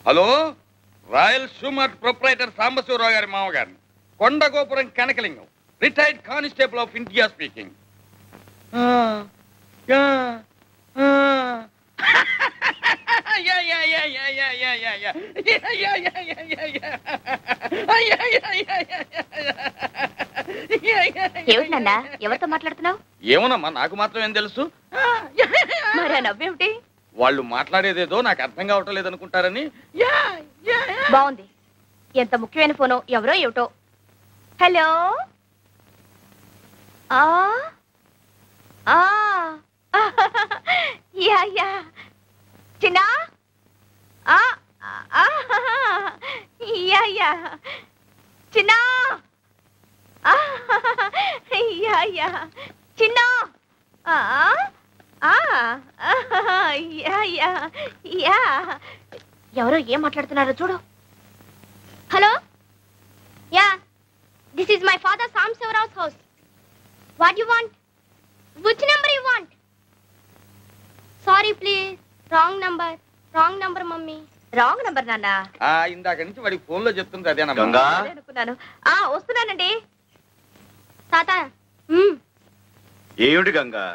Hello, royal shoe mart proprietor Sambasivarao గారి మామగారిని, Kondagopuram Kanakalingam, retired constable of India speaking. ఏమిటన్నా, ఎవరితో మాట్లాడుతున్నావు? ఏమోనమ్మా, నాకు మాత్రం ఏం తెలుసు. మరి ఆ నవ్వేమిటి? వాళ్ళు మాట్లాడేదేదో నాకు అర్థం కావటం లేదనుకుంటారని. బాగుంది. ఎంత ముఖ్యమైన ఫోనో, ఎవరో ఏమిటో. హలో, యా యా చిన్నా, యా యా చిన్నా, యా యా చిన్నా, ఎవరో ఏం మాట్లాడుతున్నారో చూడు. Hello, ya, this is my father Sambasivarao's house. What you want? Which number you want? Sorry please, wrong number. Wrong number mummy. Wrong number నాన్న. ఇందాక నుంచి వాడికి ఫోన్ లో చెప్తుంది అదేనమ్మా. గంగా, అనుకున్నాను. వస్తున్నానండి తాత. ఏమిటి గంగా,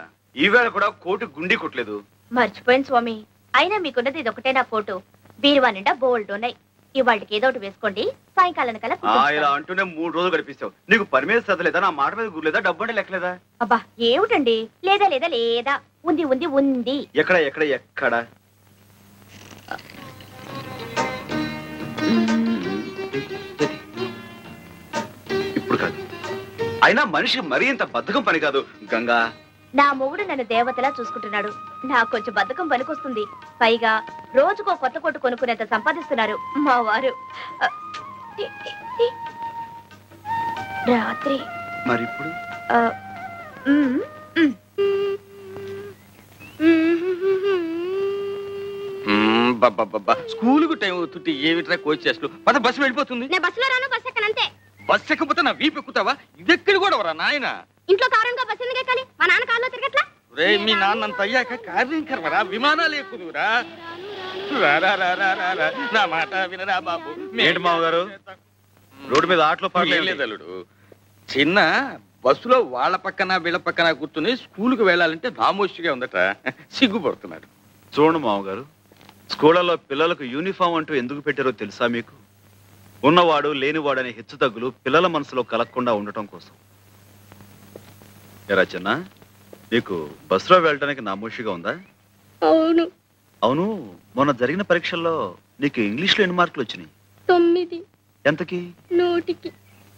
ఈవేళ కూడా కోటు గుండి కొట్టలేదు? మర్చిపోయింది స్వామి, అయినా మీకున్నది ఇది ఒకటే నా కోటు. బీరువా నిండా బోల్డ్ ఉన్నాయి. ఇవాళకి ఏదో ఒకటి వేసుకోండి, సాయంకాలం కల్లా ఇలా అంటూనే 3 రోజులు గడిపిస్తావు. నీకు పని మీద శ్రద్ధ లేదా? నా మాట మీద గుర్లేదా? డబ్బు అంటే లెక్కలేదా? అబ్బా ఏమిటండి, లేదా లేదా లేదా, ఉంది ఉంది ఉంది. ఎక్కడ ఎక్కడ ఎక్కడ? ఇప్పుడు కాదు, అయినా మనిషికి మరీ ఇంత బద్ధకం పని కాదు గంగా. నా మొగుడు నన్ను దేవతలా చూసుకుంటున్నాడు. నాకు కొంచెం బద్ధకం పనికొస్తుంది. పైగా రోజుకో కొత్త కొట్టు కొనుక్కునేంత సంపాదిస్తున్నారు మా వారు. రాత్రి మరి ఇప్పుడు స్కూలుకు టైం అవుతుంటే ఏమిట్రా కోచ్ చేస్తూ పద, బస్సు వెళ్ళిపోతుంది. నేను బస్సులో రాను, బస్సు ఎక్కనంతే. బస్సు ఎక్కకపోతే నా వీపు ఎక్కుతావా? ఇదెక్కడి కూడా వరా నాయన. ఇంట్లో కారంగా బస్సు ఎందుకు ఎక్కాలి? మా నాన్న కారులో తిరగట్లా? రే, మీ నాన్నంత అయ్యాక కార్యం కర్మరా, విమానాలు ఎక్కుదురా. నా మాట వినరా బాబు. ఏంటి మామగారు, రోడ్డు మీద ఆటలో పాడలేదలుడు. చిన్న బస్సులో వాళ్ళ పక్కన వీళ్ళ పక్కన కూర్చుని స్కూలుకు వెళ్ళాలంటే నామోషిగా ఉందట, సిగ్గుపడుతున్నాడు. చూడండి మామగారు, స్కూళ్ళలో పిల్లలకు యూనిఫామ్ అంటూ ఎందుకు పెట్టారో తెలుసా మీకు? ఉన్నవాడు లేనివాడు అనే హెచ్చు తగ్గులు పిల్లల మనసులో కలగకుండా ఉండటం కోసం. ఎరా చిన్న, నీకు బస్సులో వెళ్ళడానికి నామోషిగా ఉందా? అవును. అవును, మొన్న జరిగిన పరీక్షల్లో నీకు ఇంగ్లీష్లో ఎన్ని మార్కులు వచ్చినాయి? 9. ఎంతకి? 100కి.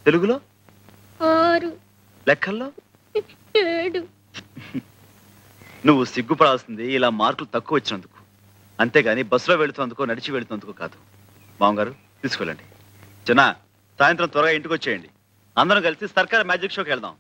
తెలుగులో? 6. లెక్కల్లో? 7. నువ్వు సిగ్గుపడాల్సింది ఇలా మార్కులు తక్కువ వచ్చినందుకు, అంతేగాని బస్సులో వెళుతున్నందుకో నడిచి వెళుతున్నందుకు కాదు. మామగారు తీసుకెళ్ళండి. చిన్న, సాయంత్రం త్వరగా ఇంటికి వచ్చేయండి. అందరం కలిసి సర్కార్ మ్యాజిక్ షోకి వెళ్దాం.